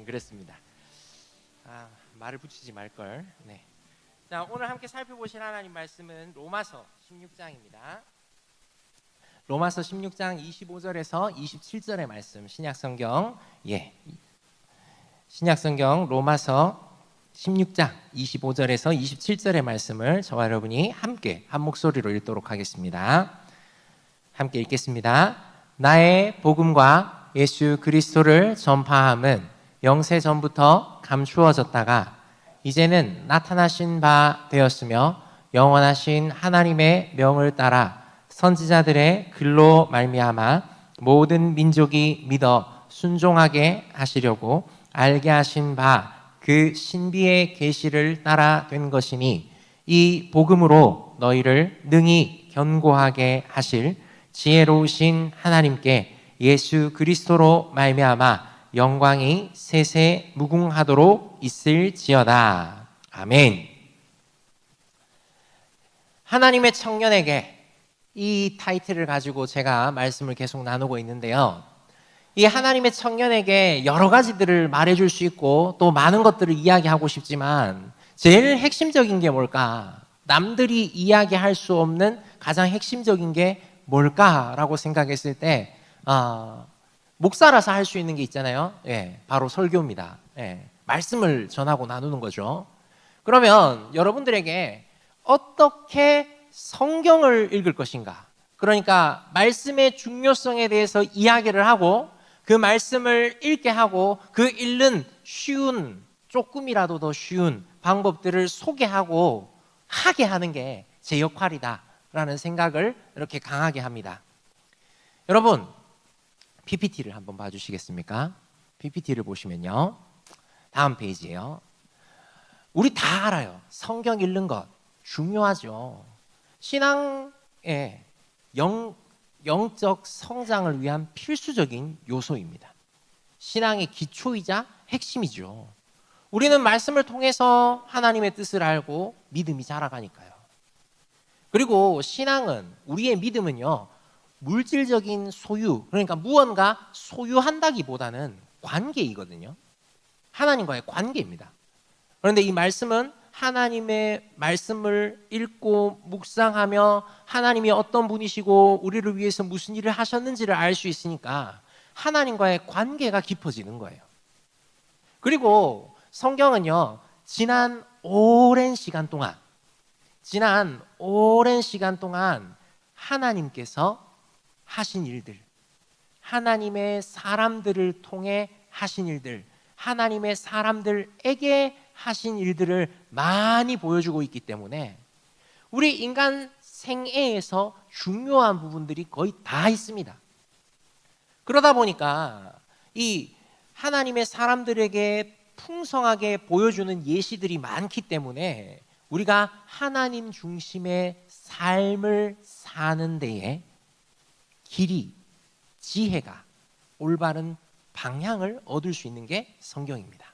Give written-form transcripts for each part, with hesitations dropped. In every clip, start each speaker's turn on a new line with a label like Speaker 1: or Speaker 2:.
Speaker 1: 그랬습니다. 말을 붙이지 말걸. 네. 자, 오늘 함께 살펴보실 하나님 말씀은 로마서 16장입니다. 로마서 16장 25절에서 27절의 말씀, 신약성경 신약성경 로마서 16장 25절에서 27절의 말씀을 저와 여러분이 함께 한 목소리로 읽도록 하겠습니다. 함께 읽겠습니다. 나의 복음과 예수 그리스도를 전파함은 영세 전부터 감추어졌다가 이제는 나타나신 바 되었으며 영원하신 하나님의 명을 따라 선지자들의 글로 말미암아 모든 민족이 믿어 순종하게 하시려고 알게 하신 바 그 신비의 계시를 따라 된 것이니 이 복음으로 너희를 능히 견고하게 하실 지혜로우신 하나님께 예수 그리스도로 말미암아 영광이 세세 무궁하도록 있을지어다. 아멘. 하나님의 청년에게 이 타이틀을 가지고 제가 말씀을 계속 나누고 있는데요. 이 하나님의 청년에게 여러 가지들을 말해줄 수 있고 또 많은 것들을 이야기하고 싶지만 제일 핵심적인 게 뭘까? 남들이 이야기할 수 없는 가장 핵심적인 게 뭘까라고 생각했을 때 목사라서 할 수 있는 게 있잖아요. 바로 설교입니다. 말씀을 전하고 나누는 거죠. 그러면 여러분들에게 어떻게 성경을 읽을 것인가? 그러니까 말씀의 중요성에 대해서 이야기를 하고 그 말씀을 읽게 하고 그 읽는 쉬운, 조금이라도 더 쉬운 방법들을 소개하고 하게 하는 게 제 역할이다라는 생각을 이렇게 강하게 합니다. 여러분, PPT를 한번 봐주시겠습니까? PPT를 보시면요, 다음 페이지예요. 우리 다 알아요. 성경 읽는 것 중요하죠. 신앙의 영적 성장을 위한 필수적인 요소입니다. 신앙의 기초이자 핵심이죠. 우리는 말씀을 통해서 하나님의 뜻을 알고 믿음이 자라가니까요. 그리고 신앙은, 우리의 믿음은요, 물질적인 소유, 그러니까 무언가 소유한다기보다는 관계이거든요. 하나님과의 관계입니다. 그런데 이 말씀은 하나님의 말씀을 읽고 묵상하며 하나님이 어떤 분이시고 우리를 위해서 무슨 일을 하셨는지를 알 수 있으니까 하나님과의 관계가 깊어지는 거예요. 그리고 성경은요, 지난 오랜 시간 동안 하나님께서 하신 일들, 하나님의 사람들을 통해 하신 일들, 하나님의 사람들에게 하신 일들을 많이 보여주고 있기 때문에 우리 인간 생애에서 중요한 부분들이 거의 다 있습니다. 그러다 보니까 이 하나님의 사람들에게 풍성하게 보여주는 예시들이 많기 때문에 우리가 하나님 중심의 삶을 사는 데에 길이, 지혜가, 올바른 방향을 얻을 수 있는 게 성경입니다.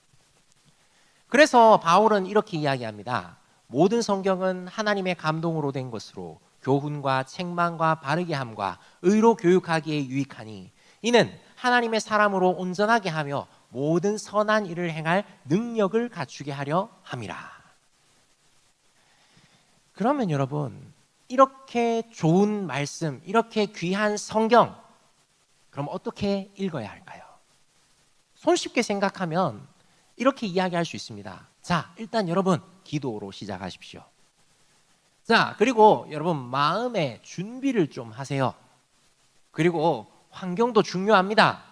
Speaker 1: 그래서 바울은 이렇게 이야기합니다. 모든 성경은 하나님의 감동으로 된 것으로 교훈과 책망과 바르게 함과 의로 교육하기에 유익하니 이는 하나님의 사람으로 온전하게 하며 모든 선한 일을 행할 능력을 갖추게 하려 함이라. 그러면 여러분, 이렇게 좋은 말씀, 이렇게 귀한 성경, 그럼 어떻게 읽어야 할까요? 손쉽게 생각하면 이렇게 이야기할 수 있습니다. 자, 일단 여러분 기도로 시작하십시오. 자, 그리고 여러분 마음의 준비를 좀 하세요. 그리고 환경도 중요합니다.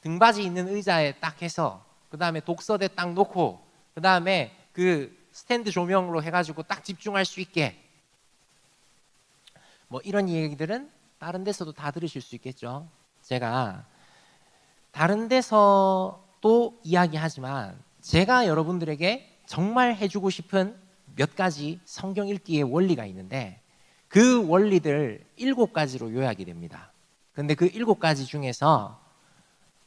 Speaker 1: 등받이 있는 의자에 딱 해서 그 다음에 독서대 딱 놓고 그 다음에 그 스탠드 조명으로 해가지고 딱 집중할 수 있게, 뭐 이런 얘기들은 다른 데서도 다 들으실 수 있겠죠. 제가 다른 데서도 이야기하지만 제가 여러분들에게 정말 해주고 싶은 몇 가지 성경 읽기의 원리가 있는데 그 원리들 7가지로 요약이 됩니다. 그런데 그 7가지 중에서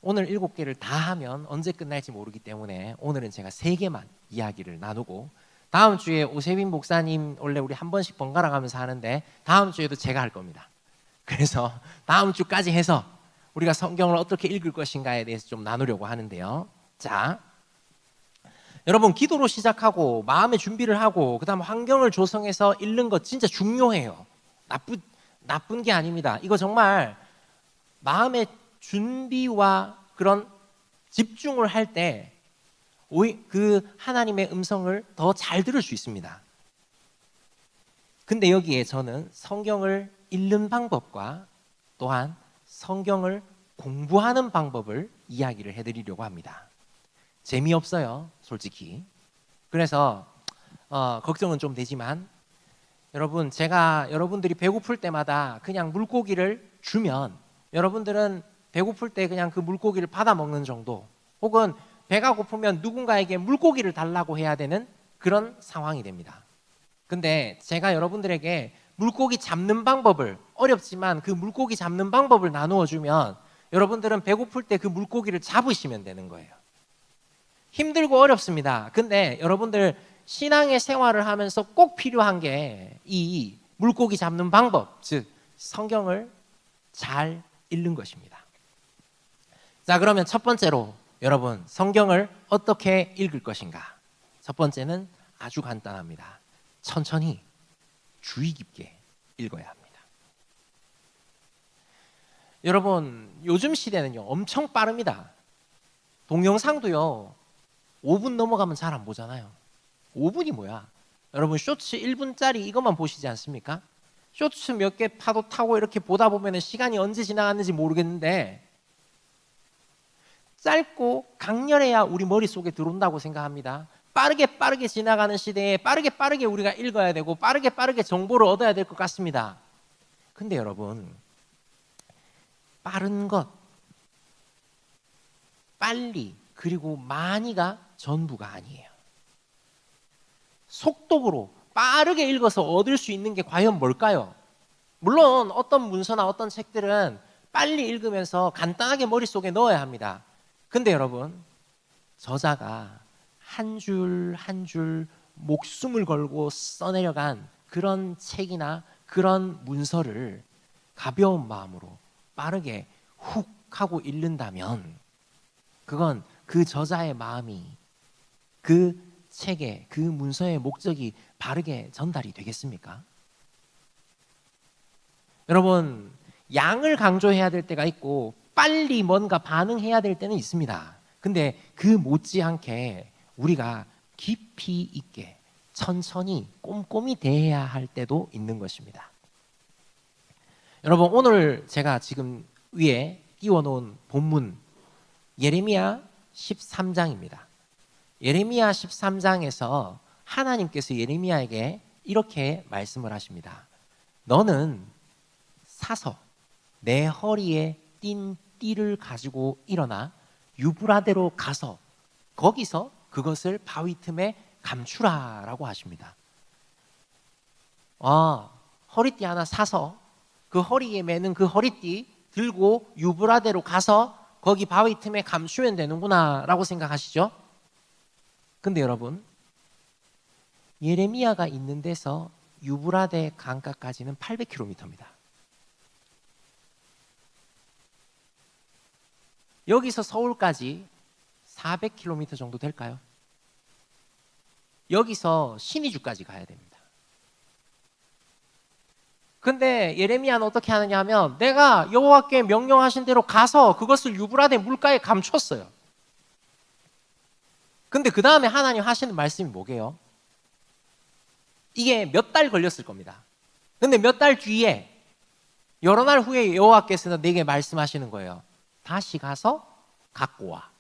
Speaker 1: 오늘 7개를 다 하면 언제 끝날지 모르기 때문에 오늘은 제가 3개만 이야기를 나누고, 다음 주에 오세빈 목사님 원래 우리 한 번씩 번갈아 가면서 하는데 다음 주에도 제가 할 겁니다. 그래서 다음 주까지 해서 우리가 성경을 어떻게 읽을 것인가에 대해서 좀 나누려고 하는데요. 자, 여러분, 기도로 시작하고 마음의 준비를 하고 그다음 환경을 조성해서 읽는 것 진짜 중요해요. 나쁜 게 아닙니다. 이거 정말 마음의 준비와 그런 집중을 할 때 그 하나님의 음성을 더 잘 들을 수 있습니다. 근데 여기에 저는 성경을 읽는 방법과 또한 성경을 공부하는 방법을 이야기를 해드리려고 합니다. 재미없어요, 솔직히. 그래서 걱정은 좀 되지만 여러분, 제가 여러분들이 배고플 때마다 그냥 물고기를 주면 여러분들은 배고플 때 그냥 그 물고기를 받아 먹는 정도, 혹은 배가 고프면 누군가에게 물고기를 달라고 해야 되는 그런 상황이 됩니다. 근데 제가 여러분들에게 물고기 잡는 방법을, 어렵지만 그 물고기 잡는 방법을 나누어 주면 여러분들은 배고플 때 그 물고기를 잡으시면 되는 거예요. 힘들고 어렵습니다. 근데 여러분들 신앙의 생활을 하면서 꼭 필요한 게 이 물고기 잡는 방법, 즉 성경을 잘 읽는 것입니다. 자, 그러면 첫 번째로 여러분, 성경을 어떻게 읽을 것인가? 첫 번째는 아주 간단합니다. 천천히 주의 깊게 읽어야 합니다. 여러분, 요즘 시대는요 엄청 빠릅니다. 동영상도요 5분 넘어가면 잘 안 보잖아요. 5분이 뭐야? 여러분, 쇼츠 1분짜리 이것만 보시지 않습니까? 쇼츠 몇 개 파도 타고 이렇게 보다 보면 시간이 언제 지나갔는지 모르겠는데 짧고 강렬해야 우리 머릿속에 들어온다고 생각합니다. 빠르게 지나가는 시대에 빠르게 우리가 읽어야 되고 빠르게 정보를 얻어야 될 것 같습니다. 근데 여러분, 빠른 것, 빨리, 그리고 많이가 전부가 아니에요. 속독으로 빠르게 읽어서 얻을 수 있는 게 과연 뭘까요? 물론 어떤 문서나 어떤 책들은 빨리 읽으면서 간단하게 머릿속에 넣어야 합니다. 근데 여러분, 저자가 한 줄 한 줄 목숨을 걸고 써내려간 그런 책이나 그런 문서를 가벼운 마음으로 빠르게 훅 하고 읽는다면 그건 그 저자의 마음이 그 책의 그 문서의 목적이 바르게 전달이 되겠습니까? 여러분, 양을 강조해야 될 때가 있고 빨리 뭔가 반응해야 될 때는 있습니다. 근데 그 못지않게 우리가 깊이 있게 천천히 꼼꼼히 대해야 할 때도 있는 것입니다. 여러분, 오늘 제가 지금 위에 띄워놓은 본문 예레미야 13장입니다. 예레미야 13장에서 하나님께서 예레미야에게 이렇게 말씀을 하십니다. 너는 사서 내 허리에 띤 띠를 가지고 일어나 유브라데로 가서 거기서 그것을 바위 틈에 감추라라고 하십니다. 허리띠 하나 사서 그 허리에 매는 그 허리띠 들고 유브라데로 가서 거기 바위 틈에 감추면 되는구나 라고 생각하시죠? 근데 여러분, 예레미야가 있는 데서 유브라데 강가까지는 800km입니다. 여기서 서울까지 400km 정도 될까요? 여기서 신의주까지 가야 됩니다. 근데 예레미야는 어떻게 하느냐 하면 내가 여호와께 명령하신 대로 가서 그것을 유브라데 물가에 감췄어요. 근데 그 다음에 하나님 하시는 말씀이 뭐게요? 이게 몇 달 걸렸을 겁니다. 근데 몇 달 뒤에 여러 날 후에 여호와께서 내게 말씀하시는 거예요. 다시 가서 갖고 와.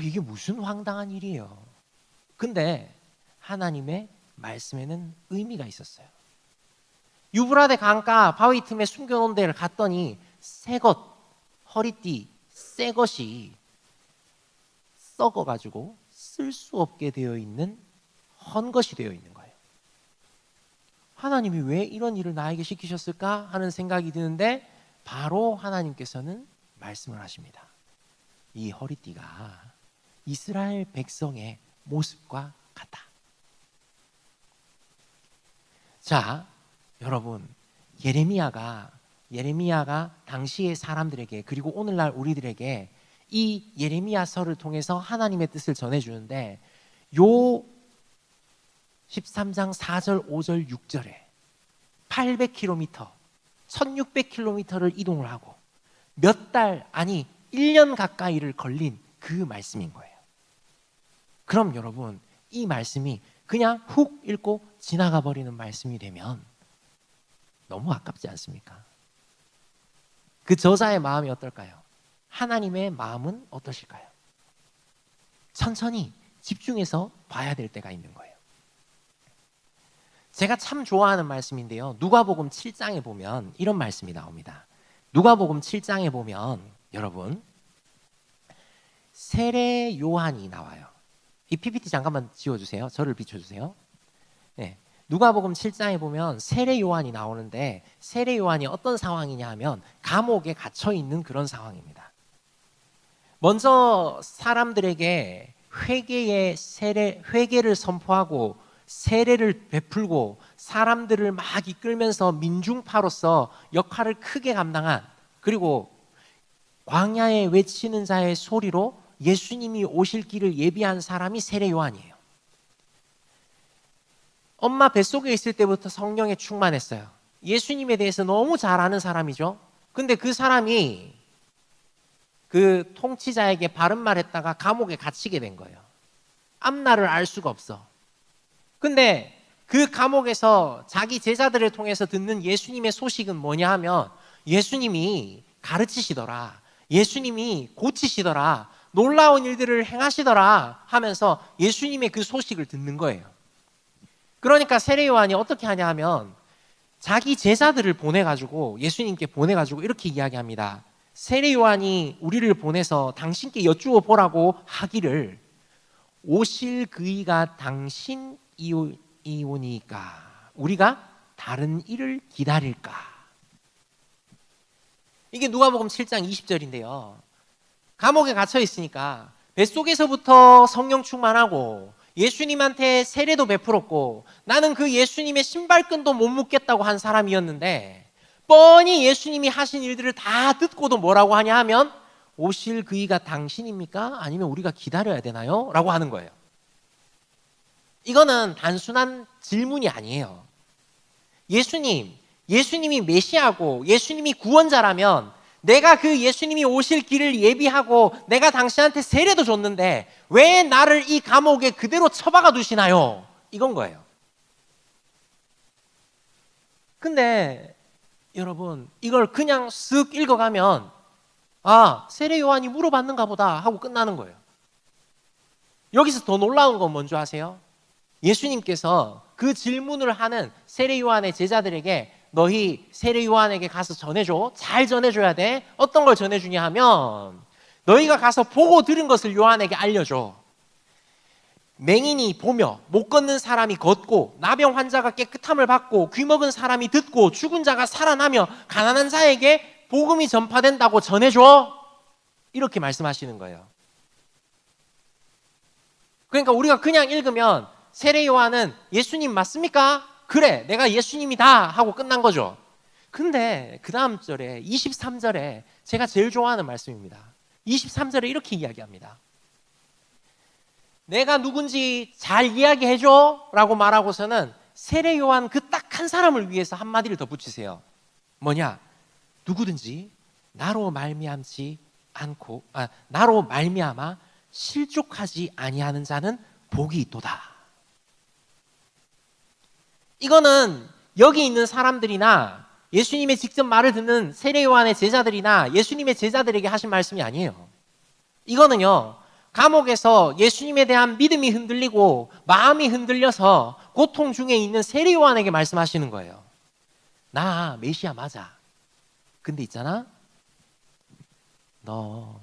Speaker 1: 이게 무슨 황당한 일이에요. 근데 하나님의 말씀에는 의미가 있었어요. 유브라데 강가 바위 틈에 숨겨놓은 데를 갔더니 새것, 허리띠, 새 것이 썩어가지고 쓸 수 없게 되어 있는 헌 것이 되어 있는 거예요. 하나님이 왜 이런 일을 나에게 시키셨을까 하는 생각이 드는데 바로 하나님께서는 말씀을 하십니다. 이 허리띠가 이스라엘 백성의 모습과 같다. 자, 여러분, 예레미야가 당시의 사람들에게 그리고 오늘날 우리들에게 이 예레미야서를 통해서 하나님의 뜻을 전해주는데 요 13장 4절, 5절, 6절에 800km, 1600km를 이동을 하고 몇 달, 아니 1년 가까이를 걸린 그 말씀인 거예요. 그럼 여러분, 이 말씀이 그냥 훅 읽고 지나가 버리는 말씀이 되면 너무 아깝지 않습니까? 그 저자의 마음이 어떨까요? 하나님의 마음은 어떠실까요? 천천히 집중해서 봐야 될 때가 있는 거예요. 제가 참 좋아하는 말씀인데요. 누가복음 7장에 보면 이런 말씀이 나옵니다. 누가복음 7장에 보면 여러분 세례 요한이 나와요. 이 PPT 잠깐만 지워주세요. 저를 비춰주세요. 네. 누가복음 7장에 보면 세례 요한이 나오는데 세례 요한이 어떤 상황이냐 하면 감옥에 갇혀 있는 그런 상황입니다. 먼저 사람들에게 회개를 선포하고 세례를 베풀고 사람들을 막 이끌면서 민중파로서 역할을 크게 감당한, 그리고 광야에 외치는 자의 소리로 예수님이 오실 길을 예비한 사람이 세례 요한이에요. 엄마 뱃속에 있을 때부터 성령에 충만했어요. 예수님에 대해서 너무 잘 아는 사람이죠. 근데 그 사람이 그 통치자에게 바른 말 했다가 감옥에 갇히게 된 거예요. 앞날을 알 수가 없어. 근데 그 감옥에서 자기 제자들을 통해서 듣는 예수님의 소식은 뭐냐 하면 예수님이 가르치시더라, 예수님이 고치시더라, 놀라운 일들을 행하시더라 하면서 예수님의 그 소식을 듣는 거예요. 그러니까 세례 요한이 어떻게 하냐 하면 자기 제자들을 보내가지고 예수님께 보내가지고 이렇게 이야기합니다. 세례 요한이 우리를 보내서 당신께 여쭈어 보라고 하기를 오실 그이가 당신이오니까 우리가 다른 일을 기다릴까. 이게 누가복음 7장 20절인데요. 감옥에 갇혀 있으니까 뱃속에서부터 성령 충만하고 예수님한테 세례도 베풀었고 나는 그 예수님의 신발끈도 못 묶겠다고 한 사람이었는데 뻔히 예수님이 하신 일들을 다 듣고도 뭐라고 하냐 하면 오실 그이가 당신입니까? 아니면 우리가 기다려야 되나요? 라고 하는 거예요. 이거는 단순한 질문이 아니에요. 예수님이 메시아고 예수님이 구원자라면 내가 그 예수님이 오실 길을 예비하고 내가 당신한테 세례도 줬는데 왜 나를 이 감옥에 그대로 처박아 두시나요? 이건 거예요. 근데 여러분 이걸 그냥 쓱 읽어가면 아, 세례 요한이 물어봤는가 보다 하고 끝나는 거예요. 여기서 더 놀라운 건 뭔지 아세요? 예수님께서 그 질문을 하는 세례 요한의 제자들에게 너희 세례 요한에게 가서 전해줘. 잘 전해줘야 돼. 어떤 걸 전해주냐 하면 너희가 가서 보고 들은 것을 요한에게 알려줘. 맹인이 보며 못 걷는 사람이 걷고 나병 환자가 깨끗함을 받고 귀 먹은 사람이 듣고 죽은 자가 살아나며 가난한 자에게 복음이 전파된다고 전해줘. 이렇게 말씀하시는 거예요. 그러니까 우리가 그냥 읽으면 세례 요한은 예수님 맞습니까? 그래, 내가 예수님이다 하고 끝난 거죠. 근데 그 다음 절에 23절에 제가 제일 좋아하는 말씀입니다. 23절에 이렇게 이야기합니다. 내가 누군지 잘 이야기해줘 라고 말하고서는 세례 요한 그 딱 한 사람을 위해서 한마디를 더 붙이세요. 뭐냐? 누구든지 나로 말미암아 실족하지 아니하는 자는 복이 있도다. 이거는 여기 있는 사람들이나 예수님의 직접 말을 듣는 세례 요한의 제자들이나 예수님의 제자들에게 하신 말씀이 아니에요. 이거는요, 감옥에서 예수님에 대한 믿음이 흔들리고 마음이 흔들려서 고통 중에 있는 세례 요한에게 말씀하시는 거예요. 나 메시아 맞아. 근데 있잖아, 너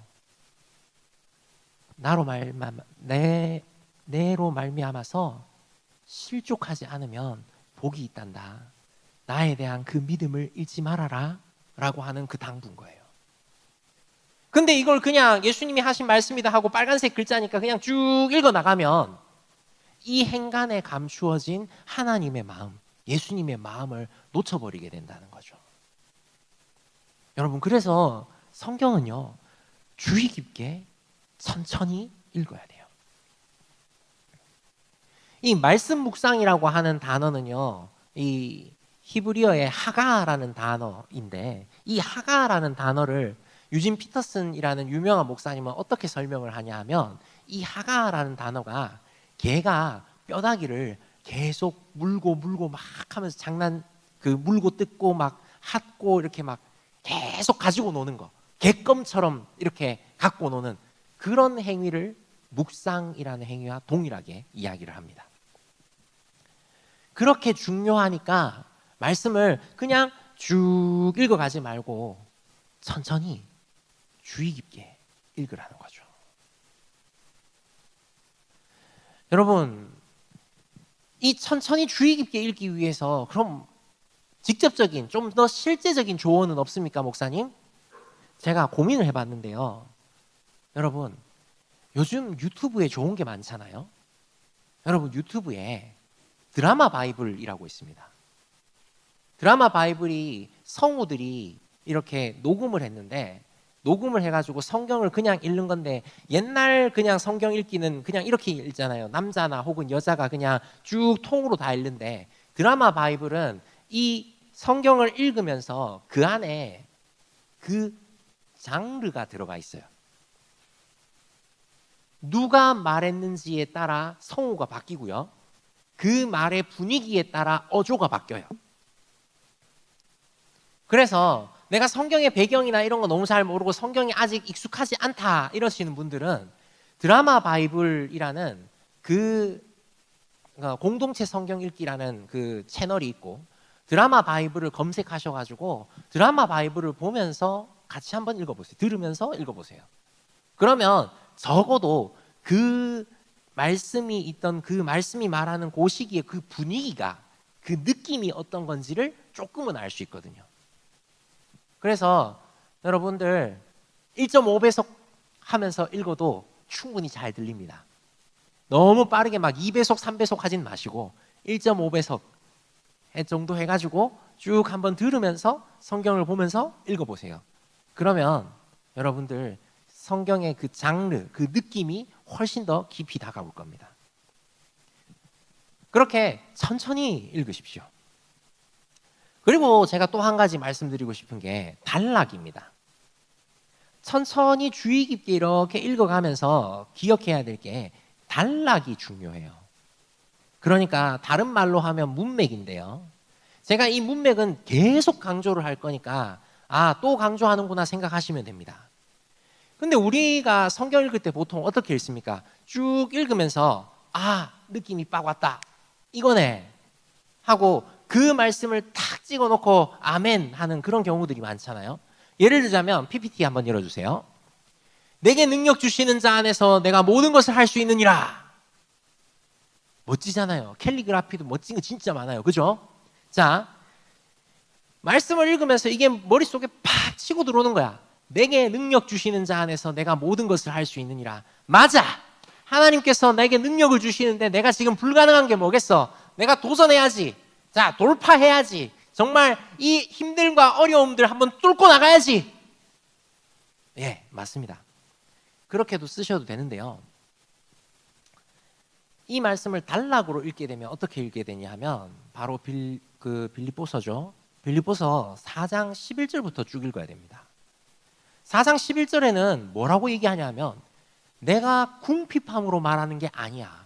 Speaker 1: 내로 말미암아서 실족하지 않으면 복이 있단다. 나에 대한 그 믿음을 잃지 말아라 라고 하는 그 당부인 거예요. 근데 이걸 그냥 예수님이 하신 말씀이다 하고 빨간색 글자니까 그냥 쭉 읽어 나가면 이 행간에 감추어진 하나님의 마음, 예수님의 마음을 놓쳐버리게 된다는 거죠. 여러분, 그래서 성경은요, 주의 깊게 천천히 읽어야 돼요. 이 말씀 묵상이라고 하는 단어는요, 이 히브리어의 하가라는 단어인데, 이 하가라는 단어를 유진 피터슨이라는 유명한 목사님은 어떻게 설명을 하냐 하면, 이 하가라는 단어가 개가 뼈다귀를 계속 물고 막 하면서 물고 뜯고 막 핫고 이렇게 막 계속 가지고 노는 거, 개껌처럼 이렇게 갖고 노는 그런 행위를 묵상이라는 행위와 동일하게 이야기를 합니다. 그렇게 중요하니까 말씀을 그냥 쭉 읽어가지 말고 천천히 주의 깊게 읽으라는 거죠. 여러분, 이 천천히 주의 깊게 읽기 위해서 그럼 직접적인, 좀 더 실제적인 조언은 없습니까, 목사님? 제가 고민을 해봤는데요. 여러분, 요즘 유튜브에 좋은 게 많잖아요. 여러분, 유튜브에 드라마 바이블이라고 있습니다. 드라마 바이블이 성우들이 이렇게 녹음을 했는데, 녹음을 해가지고 성경을 그냥 읽는 건데, 옛날 그냥 성경 읽기는 그냥 이렇게 읽잖아요. 남자나 혹은 여자가 그냥 쭉 통으로 다 읽는데, 드라마 바이블은 이 성경을 읽으면서 그 안에 그 장르가 들어가 있어요. 누가 말했는지에 따라 성우가 바뀌고요. 그 말의 분위기에 따라 어조가 바뀌어요. 그래서 내가 성경의 배경이나 이런 거 너무 잘 모르고 성경이 아직 익숙하지 않다 이러시는 분들은 드라마 바이블이라는 공동체 성경 읽기라는 그 채널이 있고, 드라마 바이블을 검색하셔가지고 드라마 바이블을 보면서 같이 한번 읽어보세요. 들으면서 읽어보세요. 그러면 적어도 그 말씀이 있던 그 말씀이 말하는 그 시기의 그 분위기가, 그 느낌이 어떤 건지를 조금은 알 수 있거든요. 그래서 여러분들 1.5배속 하면서 읽어도 충분히 잘 들립니다. 너무 빠르게 막 2배속, 3배속 하진 마시고 1.5배속 정도 해가지고 쭉 한번 들으면서 성경을 보면서 읽어보세요. 그러면 여러분들 성경의 그 장르, 그 느낌이 훨씬 더 깊이 다가올 겁니다. 그렇게 천천히 읽으십시오. 그리고 제가 또 한 가지 말씀드리고 싶은 게 단락입니다. 천천히 주의 깊게 이렇게 읽어가면서 기억해야 될 게 단락이 중요해요. 그러니까 다른 말로 하면 문맥인데요. 제가 이 문맥은 계속 강조를 할 거니까 또 강조하는구나 생각하시면 됩니다. 근데 우리가 성경 읽을 때 보통 어떻게 읽습니까? 쭉 읽으면서 느낌이 빡 왔다, 이거네 하고 그 말씀을 탁 찍어놓고 아멘 하는 그런 경우들이 많잖아요. 예를 들자면 PPT 한번 열어주세요. 내게 능력 주시는 자 안에서 내가 모든 것을 할 수 있느니라. 멋지잖아요. 캘리그라피도 멋진 거 진짜 많아요. 그죠? 자, 말씀을 읽으면서 이게 머릿속에 팍 치고 들어오는 거야. 내게 능력 주시는 자 안에서 내가 모든 것을 할 수 있느니라. 맞아. 하나님께서 내게 능력을 주시는데 내가 지금 불가능한 게 뭐겠어? 내가 도전해야지. 자, 돌파해야지. 정말 이 힘들과 어려움들 한번 뚫고 나가야지. 예, 맞습니다. 그렇게도 쓰셔도 되는데요. 이 말씀을 단락으로 읽게 되면 어떻게 읽게 되냐 하면 바로 빌립보서죠. 빌립보서 4장 11절부터 쭉 읽어야 됩니다. 4장 11절에는 뭐라고 얘기하냐면 내가 궁핍함으로 말하는 게 아니야.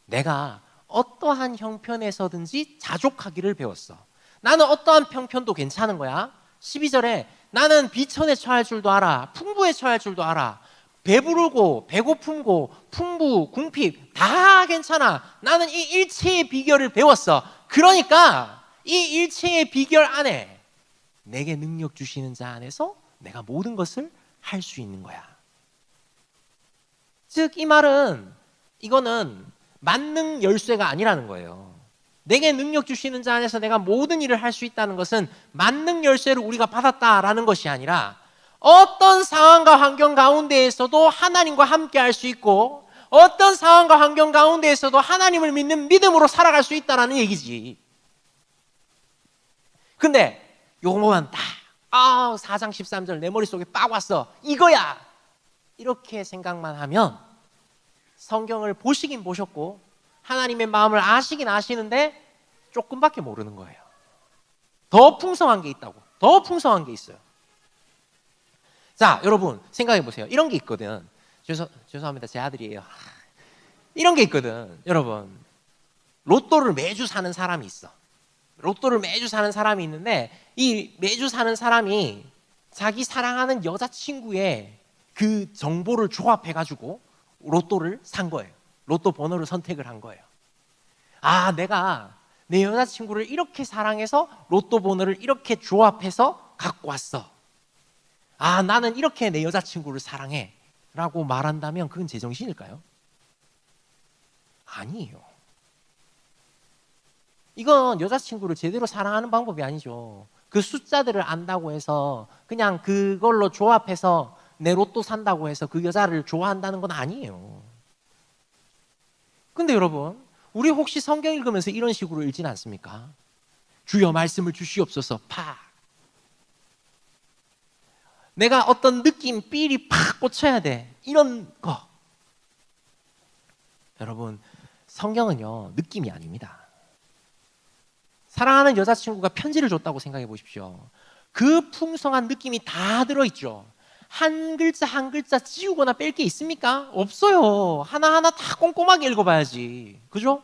Speaker 1: 내가 어떠한 형편에서든지 자족하기를 배웠어. 나는 어떠한 형편도 괜찮은 거야. 12절에 나는 비천에 처할 줄도 알아. 풍부에 처할 줄도 알아. 배부르고 배고픔고 풍부, 궁핍 다 괜찮아. 나는 이 일체의 비결을 배웠어. 그러니까 이 일체의 비결 안에 내게 능력 주시는 자 안에서 내가 모든 것을 할 수 있는 거야. 즉 이 말은 이거는 만능 열쇠가 아니라는 거예요. 내게 능력 주시는 자 안에서 내가 모든 일을 할 수 있다는 것은 만능 열쇠를 우리가 받았다라는 것이 아니라 어떤 상황과 환경 가운데에서도 하나님과 함께 할 수 있고 어떤 상황과 환경 가운데에서도 하나님을 믿는 믿음으로 살아갈 수 있다는 얘기지. 근데 요거 보면 딱 4장 13절 내 머릿속에 빡 왔어. 이거야. 이렇게 생각만 하면 성경을 보시긴 보셨고 하나님의 마음을 아시긴 아시는데 조금밖에 모르는 거예요. 더 풍성한 게 있다고. 더 풍성한 게 있어요. 자, 여러분 생각해 보세요. 이런 게 있거든. 죄송합니다. 제 아들이에요. 이런 게 있거든. 여러분, 로또를 매주 사는 사람이 있어. 로또를 매주 사는 사람이 있는데 이 매주 사는 사람이 자기 사랑하는 여자친구의 그 정보를 조합해가지고 로또를 산 거예요. 로또 번호를 선택을 한 거예요. 아, 내가 내 여자친구를 이렇게 사랑해서 로또 번호를 이렇게 조합해서 갖고 왔어. 아, 나는 이렇게 내 여자친구를 사랑해 라고 말한다면 그건 제정신일까요? 아니에요. 이건 여자친구를 제대로 사랑하는 방법이 아니죠. 그 숫자들을 안다고 해서 그냥 그걸로 조합해서 내 로또 산다고 해서 그 여자를 좋아한다는 건 아니에요. 근데 여러분, 우리 혹시 성경 읽으면서 이런 식으로 읽진 않습니까? 주여 말씀을 주시옵소서. 팍. 내가 어떤 느낌, 삘이 팍 꽂혀야 돼. 이런 거. 여러분, 성경은요, 느낌이 아닙니다. 사랑하는 여자친구가 편지를 줬다고 생각해 보십시오. 그 풍성한 느낌이 다 들어있죠. 한 글자 한 글자 지우거나 뺄 게 있습니까? 없어요. 하나하나 다 꼼꼼하게 읽어봐야지. 그죠?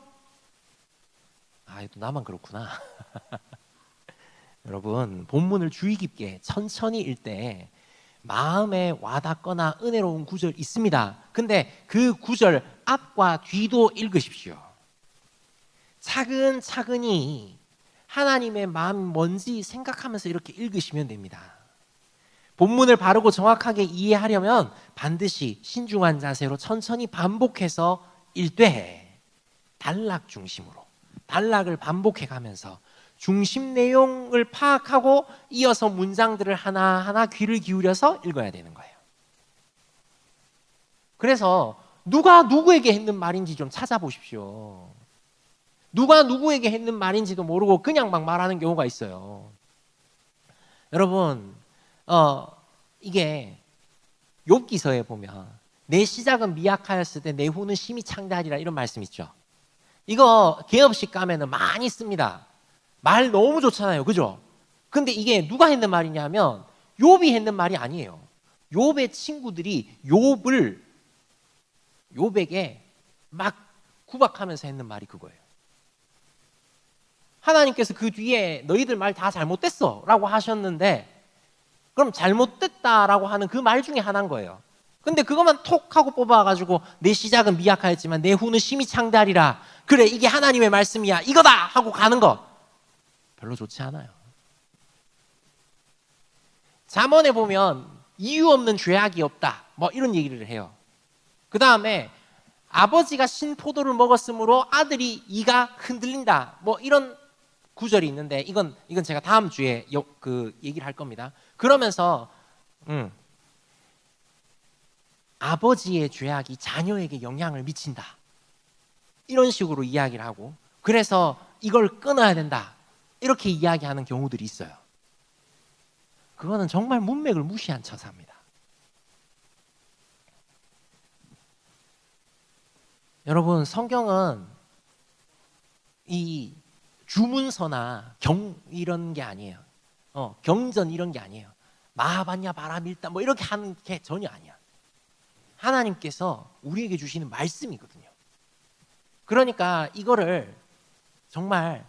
Speaker 1: 아, 또 나만 그렇구나. 여러분, 본문을 주의 깊게 천천히 읽을 때 마음에 와닿거나 은혜로운 구절 있습니다. 근데 그 구절 앞과 뒤도 읽으십시오. 차근차근히 하나님의 마음이 뭔지 생각하면서 이렇게 읽으시면 됩니다. 본문을 바르고 정확하게 이해하려면 반드시 신중한 자세로 천천히 반복해서 읽되 단락 중심으로 단락을 반복해 가면서 중심 내용을 파악하고 이어서 문장들을 하나하나 귀를 기울여서 읽어야 되는 거예요. 그래서 누가 누구에게 했는 말인지 좀 찾아보십시오. 누가 누구에게 했는 말인지도 모르고 그냥 막 말하는 경우가 있어요. 여러분, 이게 욥기서에 보면 내 시작은 미약하였을 때 내 후는 심히 창대하리라 이런 말씀 있죠. 이거 개업식 가면은 많이 씁니다. 말 너무 좋잖아요. 그죠? 근데 이게 누가 했는 말이냐면 욥이 했는 말이 아니에요. 욥의 친구들이 욥에게 막 구박하면서 했는 말이 그거예요. 하나님께서 그 뒤에 너희들 말 다 잘못됐어 라고 하셨는데 그럼 잘못됐다라고 하는 그 말 중에 하나인 거예요. 근데 그것만 톡 하고 뽑아가지고 내 시작은 미약하였지만 내 후는 심히 창대하리라. 그래, 이게 하나님의 말씀이야. 이거다! 하고 가는 거 별로 좋지 않아요. 잠언에 보면 이유 없는 죄악이 없다. 뭐 이런 얘기를 해요. 그 다음에 아버지가 신포도를 먹었으므로 아들이 이가 흔들린다. 뭐 이런 구절이 있는데 이건 제가 다음 주에 그 얘기를 할 겁니다. 그러면서 아버지의 죄악이 자녀에게 영향을 미친다. 이런 식으로 이야기를 하고 그래서 이걸 끊어야 된다. 이렇게 이야기하는 경우들이 있어요. 그거는 정말 문맥을 무시한 처사입니다. 여러분, 성경은 이 주문서나 이런 게 아니에요. 경전 이런 게 아니에요. 마하반야 바라밀다 뭐 이렇게 하는 게 전혀 아니야. 하나님께서 우리에게 주시는 말씀이거든요. 그러니까 이거를 정말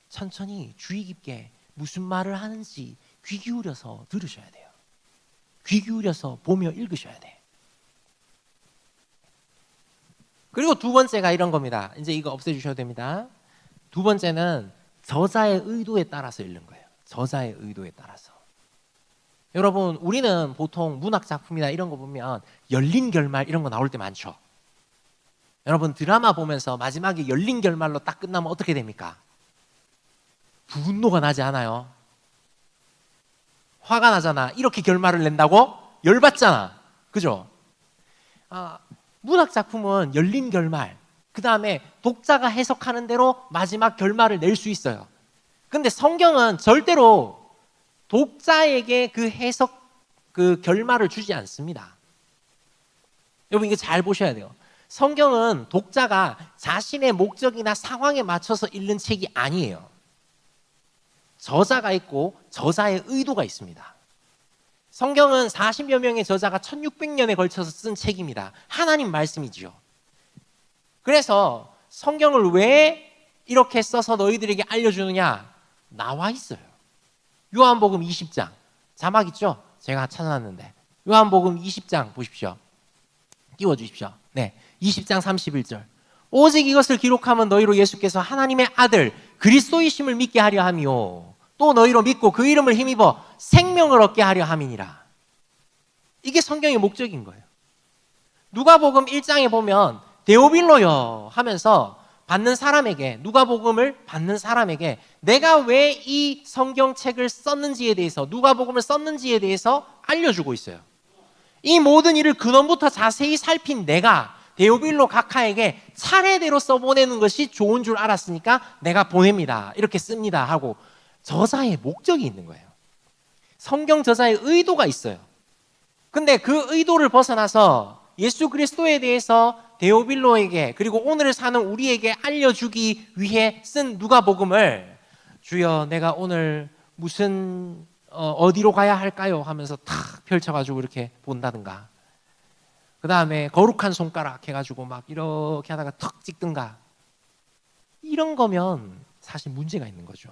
Speaker 1: 천천히 주의 깊게 무슨 말을 하는지 귀 기울여서 들으셔야 돼요. 귀 기울여서 보며 읽으셔야 돼. 그리고 두 번째가 이런 겁니다. 이제 이거 없애주셔도 됩니다. 두 번째는 저자의 의도에 따라서 읽는 거예요. 저자의 의도에 따라서. 여러분, 우리는 보통 문학 작품이나 이런 거 보면 열린 결말 이런 거 나올 때 많죠. 여러분, 드라마 보면서 마지막에 열린 결말로 딱 끝나면 어떻게 됩니까? 분노가 나지 않아요? 화가 나잖아. 이렇게 결말을 낸다고? 열받잖아. 그죠? 문학 작품은 열린 결말, 그 다음에 독자가 해석하는 대로 마지막 결말을 낼 수 있어요. 근데 성경은 절대로 독자에게 그 해석, 그 결말을 주지 않습니다. 여러분 이거 잘 보셔야 돼요. 성경은 독자가 자신의 목적이나 상황에 맞춰서 읽는 책이 아니에요. 저자가 있고 저자의 의도가 있습니다. 성경은 40여 명의 저자가 1600년에 걸쳐서 쓴 책입니다. 하나님 말씀이지요. 그래서 성경을 왜 이렇게 써서 너희들에게 알려주느냐? 나와 있어요. 요한복음 20장 자막 있죠? 제가 찾아놨는데 요한복음 20장 보십시오. 띄워주십시오. 네, 20장 31절. 오직 이것을 기록하면 너희로 예수께서 하나님의 아들 그리스도이심을 믿게 하려 함이요 또 너희로 믿고 그 이름을 힘입어 생명을 얻게 하려 함이니라. 이게 성경의 목적인 거예요. 누가복음 1장에 보면 데오빌로여 하면서 받는 사람에게, 누가복음을 받는 사람에게 내가 왜 이 성경책을 썼는지에 대해서, 누가복음을 썼는지에 대해서 알려주고 있어요. 이 모든 일을 근원부터 자세히 살핀 내가 데오빌로 각하에게 차례대로 써보내는 것이 좋은 줄 알았으니까 내가 보냅니다. 이렇게 씁니다 하고 저자의 목적이 있는 거예요. 성경 저자의 의도가 있어요. 근데 그 의도를 벗어나서 예수 그리스도에 대해서 데오빌로에게 그리고 오늘을 사는 우리에게 알려주기 위해 쓴 누가복음을 주여 내가 오늘 무슨 어디로 가야 할까요? 하면서 탁 펼쳐가지고 이렇게 본다든가, 그 다음에 거룩한 손가락 해가지고 막 이렇게 하다가 턱 찍든가, 이런 거면 사실 문제가 있는 거죠.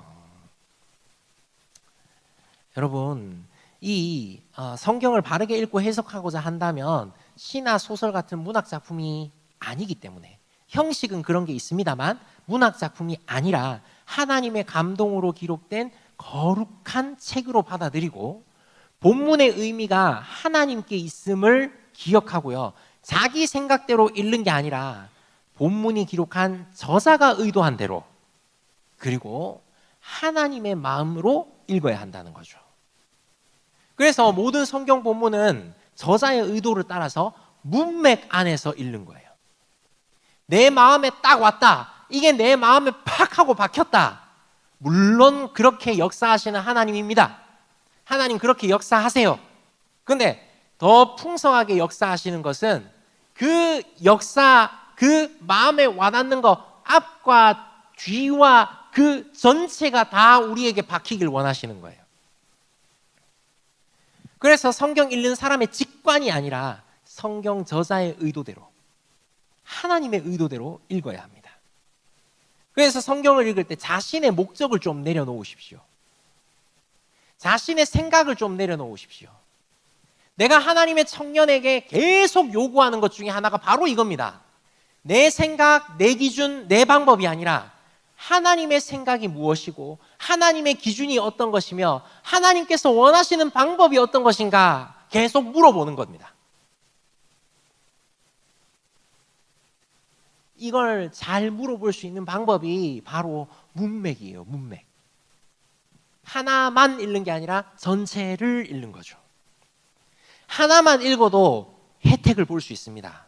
Speaker 1: 여러분, 이 성경을 바르게 읽고 해석하고자 한다면 시나 소설 같은 문학 작품이 아니기 때문에, 형식은 그런 게 있습니다만 문학 작품이 아니라 하나님의 감동으로 기록된 거룩한 책으로 받아들이고 본문의 의미가 하나님께 있음을 기억하고요, 자기 생각대로 읽는 게 아니라 본문이 기록한 저자가 의도한 대로 그리고 하나님의 마음으로 읽어야 한다는 거죠. 그래서 모든 성경 본문은 저자의 의도를 따라서 문맥 안에서 읽는 거예요. 내 마음에 딱 왔다, 이게 내 마음에 팍 하고 박혔다, 물론 그렇게 역사하시는 하나님입니다. 하나님 그렇게 역사하세요. 근데 더 풍성하게 역사하시는 것은 그 역사, 그 마음에 와닿는 거 앞과 뒤와 그 전체가 다 우리에게 박히길 원하시는 거예요. 그래서 성경 읽는 사람의 직관이 아니라 성경 저자의 의도대로, 하나님의 의도대로 읽어야 합니다. 그래서 성경을 읽을 때 자신의 목적을 좀 내려놓으십시오. 자신의 생각을 좀 내려놓으십시오. 내가 하나님의 청년에게 계속 요구하는 것 중에 하나가 바로 이겁니다. 내 생각, 내 기준, 내 방법이 아니라 하나님의 생각이 무엇이고 하나님의 기준이 어떤 것이며 하나님께서 원하시는 방법이 어떤 것인가 계속 물어보는 겁니다. 이걸 잘 물어볼 수 있는 방법이 바로 문맥이에요. 문맥. 하나만 읽는 게 아니라 전체를 읽는 거죠. 하나만 읽어도 혜택을 볼 수 있습니다.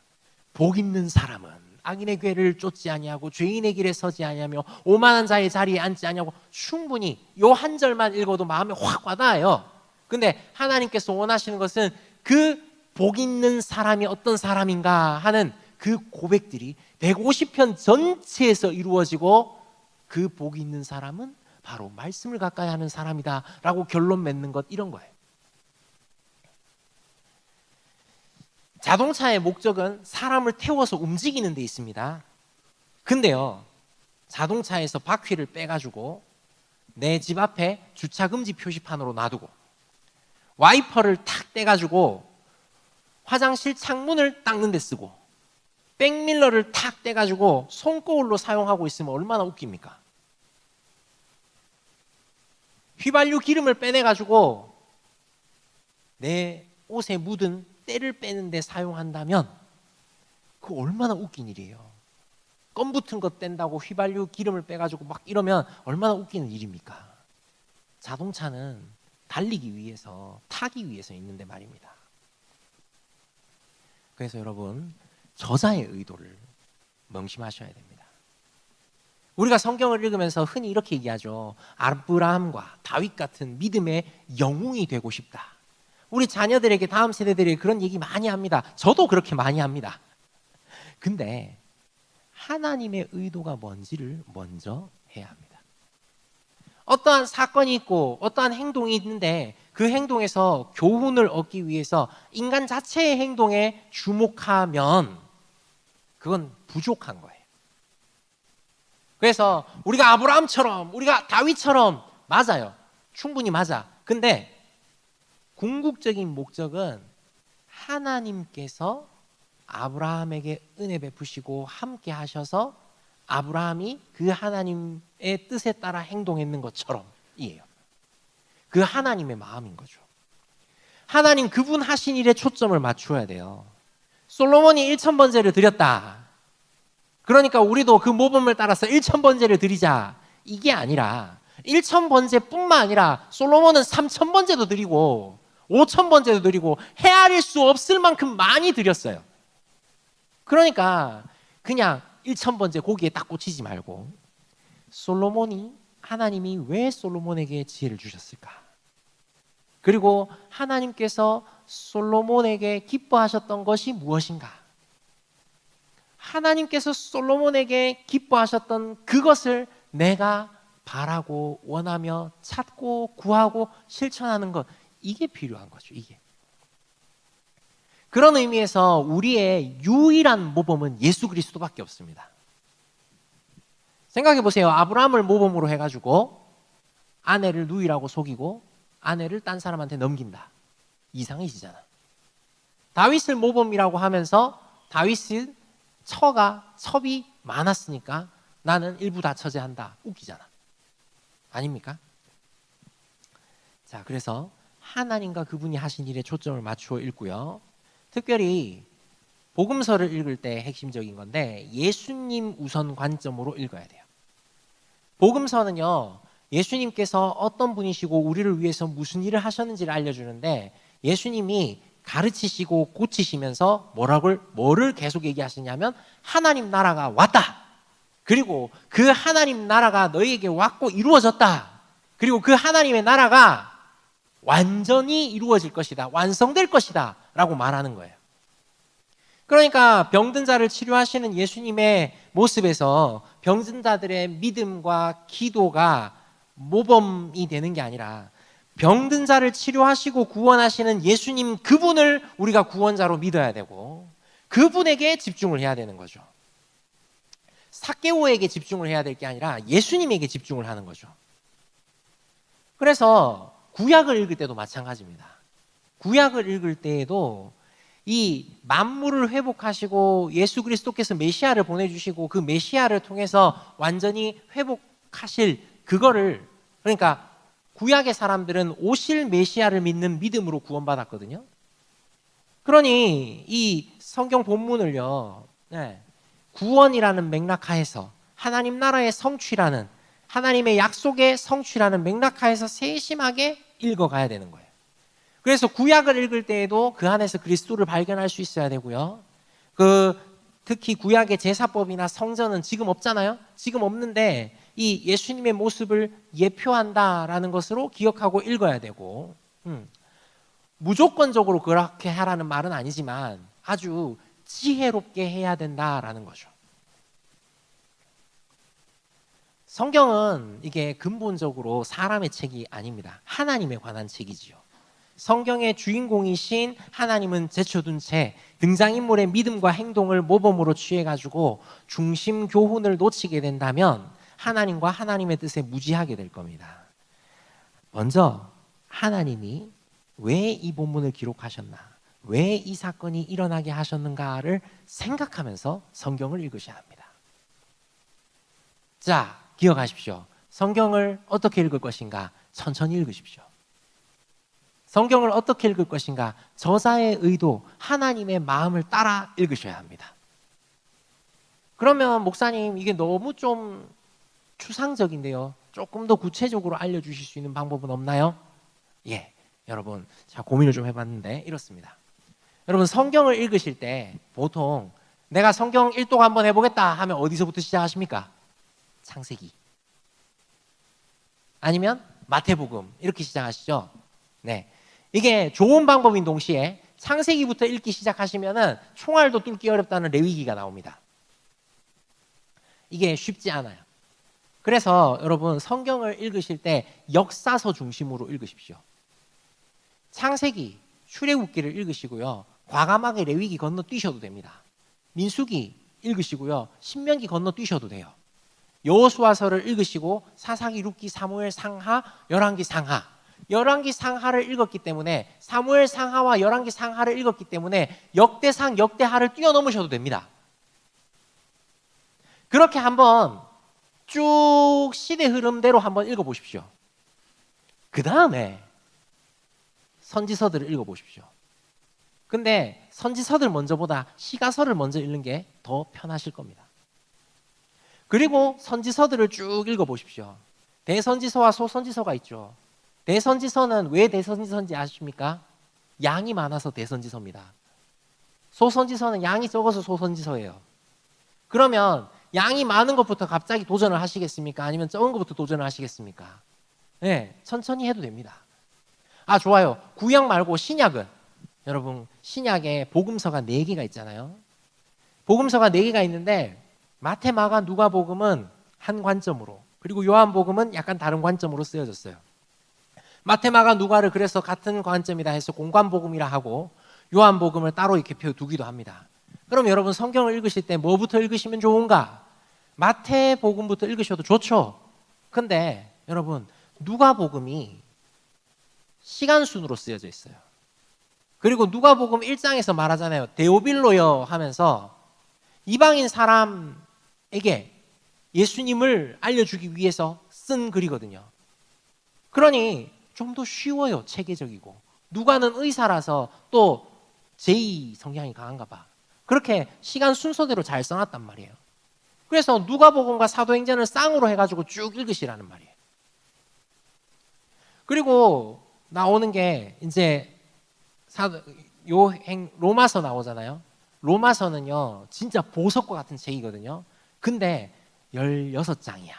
Speaker 1: 복 있는 사람은 악인의 궤를 쫓지 아니하고 죄인의 길에 서지 아니하며 오만한 자의 자리에 앉지 아니하고, 충분히 요 한 절만 읽어도 마음에 확 와닿아요. 근데 하나님께서 원하시는 것은 그 복 있는 사람이 어떤 사람인가 하는 그 고백들이 150편 전체에서 이루어지고, 그 복 있는 사람은 바로 말씀을 가까이 하는 사람이다 라고 결론 맺는 것, 이런 거예요. 자동차의 목적은 사람을 태워서 움직이는 데 있습니다. 근데요, 자동차에서 바퀴를 빼가지고 내 집 앞에 주차금지 표시판으로 놔두고 와이퍼를 탁 떼가지고 화장실 창문을 닦는 데 쓰고 백밀러를 탁 떼가지고 손거울로 사용하고 있으면 얼마나 웃깁니까? 휘발유 기름을 빼내가지고 내 옷에 묻은 때를 빼는데 사용한다면 그거 얼마나 웃긴 일이에요. 껌 붙은 거 뗀다고 휘발유 기름을 빼가지고 막 이러면 얼마나 웃기는 일입니까? 자동차는 달리기 위해서, 타기 위해서 있는데 말입니다. 그래서 여러분, 저자의 의도를 명심하셔야 됩니다. 우리가 성경을 읽으면서 흔히 이렇게 얘기하죠. 아브라함과 다윗 같은 믿음의 영웅이 되고 싶다. 우리 자녀들에게, 다음 세대들에게 그런 얘기 많이 합니다. 저도 그렇게 많이 합니다. 근데 하나님의 의도가 뭔지를 먼저 해야 합니다. 어떠한 사건이 있고 어떠한 행동이 있는데 그 행동에서 교훈을 얻기 위해서 인간 자체의 행동에 주목하면 그건 부족한 거예요. 그래서 우리가 아브라함처럼, 우리가 다윗처럼, 맞아요. 충분히 맞아. 근데 궁극적인 목적은 하나님께서 아브라함에게 은혜 베푸시고 함께 하셔서 아브라함이 그 하나님의 뜻에 따라 행동했는 것처럼 이에요. 그 하나님의 마음인 거죠. 하나님 그분 하신 일에 초점을 맞추어야 돼요. 솔로몬이 1000번제를 드렸다. 그러니까 우리도 그 모범을 따라서 1000번제를 드리자. 이게 아니라 1000번제뿐만 아니라 솔로몬은 3000번제도 드리고 5000번제도 드리고 헤아릴 수 없을 만큼 많이 드렸어요. 그러니까 그냥 1000번제 거기에 딱 꽂히지 말고 솔로몬이, 하나님이 왜 솔로몬에게 지혜를 주셨을까? 그리고 하나님께서 솔로몬에게 기뻐하셨던 것이 무엇인가? 하나님께서 솔로몬에게 기뻐하셨던 그것을 내가 바라고 원하며 찾고 구하고 실천하는 것, 이게 필요한 거죠. 이게. 그런 의미에서 우리의 유일한 모범은 예수 그리스도밖에 없습니다. 생각해 보세요. 아브라함을 모범으로 해가지고 아내를 누이라고 속이고 아내를 딴 사람한테 넘긴다. 이상해지잖아. 다윗을 모범이라고 하면서 다윗은 첩이 많았으니까 나는 일부 다 처제한다. 웃기잖아. 아닙니까? 자, 그래서 하나님과 그분이 하신 일에 초점을 맞추어 읽고요. 특별히 복음서를 읽을 때 핵심적인 건데 예수님 우선 관점으로 읽어야 돼요. 복음서는요, 예수님께서 어떤 분이시고 우리를 위해서 무슨 일을 하셨는지를 알려주는데 예수님이 가르치시고 고치시면서 뭐를 계속 얘기하시냐면 하나님 나라가 왔다. 그리고 그 하나님 나라가 너희에게 왔고 이루어졌다. 그리고 그 하나님의 나라가 완전히 이루어질 것이다. 완성될 것이다. 라고 말하는 거예요. 그러니까 병든 자를 치료하시는 예수님의 모습에서 병든 자들의 믿음과 기도가 모범이 되는 게 아니라 병든 자를 치료하시고 구원하시는 예수님 그분을 우리가 구원자로 믿어야 되고 그분에게 집중을 해야 되는 거죠. 삭개오에게 집중을 해야 될 게 아니라 예수님에게 집중을 하는 거죠. 그래서 구약을 읽을 때도 마찬가지입니다. 구약을 읽을 때에도 이 만물을 회복하시고 예수 그리스도께서 메시아를 보내주시고 그 메시아를 통해서 완전히 회복하실 그거를, 그러니까 구약의 사람들은 오실 메시아를 믿는 믿음으로 구원받았거든요. 그러니 이 성경 본문을요, 구원이라는 맥락하에서 하나님 나라의 성취라는, 하나님의 약속의 성취라는 맥락하에서 세심하게 읽어가야 되는 거예요. 그래서 구약을 읽을 때에도 그 안에서 그리스도를 발견할 수 있어야 되고요. 특히 구약의 제사법이나 성전은 지금 없잖아요. 지금 없는데 이 예수님의 모습을 예표한다라는 것으로 기억하고 읽어야 되고, 무조건적으로 그렇게 하라는 말은 아니지만 아주 지혜롭게 해야 된다라는 거죠. 성경은 이게 근본적으로 사람의 책이 아닙니다. 하나님에 관한 책이지요. 성경의 주인공이신 하나님은 제쳐둔 채 등장인물의 믿음과 행동을 모범으로 취해가지고 중심 교훈을 놓치게 된다면 하나님과 하나님의 뜻에 무지하게 될 겁니다. 먼저 하나님이 왜 이 본문을 기록하셨나, 왜 이 사건이 일어나게 하셨는가를 생각하면서 성경을 읽으셔야 합니다. 자, 기억하십시오. 성경을 어떻게 읽을 것인가? 천천히 읽으십시오. 성경을 어떻게 읽을 것인가? 저자의 의도, 하나님의 마음을 따라 읽으셔야 합니다. 그러면 목사님, 이게 너무 좀 추상적인데요. 조금 더 구체적으로 알려주실 수 있는 방법은 없나요? 예, 여러분, 제가 고민을 좀 해봤는데 이렇습니다. 여러분, 성경을 읽으실 때 보통 내가 성경 일독 한번 해보겠다 하면 어디서부터 시작하십니까? 창세기 아니면 마태복음 이렇게 시작하시죠. 네, 이게 좋은 방법인 동시에 창세기부터 읽기 시작하시면은 총알도 뚫기 어렵다는 레위기가 나옵니다. 이게 쉽지 않아요. 그래서 여러분 성경을 읽으실 때 역사서 중심으로 읽으십시오. 창세기, 출애굽기를 읽으시고요. 과감하게 레위기 건너뛰셔도 됩니다. 민수기 읽으시고요. 신명기 건너뛰셔도 돼요. 여호수아서를 읽으시고 사사기, 룻기, 사무엘 상하, 열왕기 상하. 열왕기 상하를 읽었기 때문에 사무엘 상하와 열왕기 상하를 읽었기 때문에 역대상, 역대하를 뛰어넘으셔도 됩니다. 그렇게 한번 쭉 시대 흐름대로 한번 읽어보십시오. 그 다음에 선지서들을 읽어보십시오. 근데 선지서들 먼저보다 시가서를 먼저 읽는 게 더 편하실 겁니다. 그리고 선지서들을 쭉 읽어보십시오. 대선지서와 소선지서가 있죠. 대선지서는 왜 대선지서인지 아십니까? 양이 많아서 대선지서입니다. 소선지서는 양이 적어서 소선지서예요. 그러면 양이 많은 것부터 갑자기 도전을 하시겠습니까? 아니면 적은 것부터 도전을 하시겠습니까? 네, 천천히 해도 됩니다. 아, 좋아요. 구약 말고 신약은 여러분 신약에 복음서가 4개가 있잖아요. 복음서가 4개가 있는데 마태, 마가, 누가복음은 한 관점으로, 그리고 요한복음은 약간 다른 관점으로 쓰여졌어요. 마태, 마가, 누가를 그래서 같은 관점이라 해서 공관복음이라 하고 요한복음을 따로 이렇게 두기도 합니다. 그럼 여러분 성경을 읽으실 때 뭐부터 읽으시면 좋은가? 마태복음부터 읽으셔도 좋죠. 근데 여러분 누가복음이 시간순으로 쓰여져 있어요. 그리고 누가복음 1장에서 말하잖아요. 데오빌로여 하면서 이방인 사람에게 예수님을 알려주기 위해서 쓴 글이거든요. 그러니 좀 더 쉬워요. 체계적이고. 누가는 의사라서 또 제2 성향이 강한가 봐. 그렇게 시간 순서대로 잘 써놨단 말이에요. 그래서 누가복음과 사도행전을 쌍으로 해가지고 쭉 읽으시라는 말이에요. 그리고 나오는 게 이제 로마서 나오잖아요. 로마서는요 진짜 보석과 같은 책이거든요. 근데 16장이야.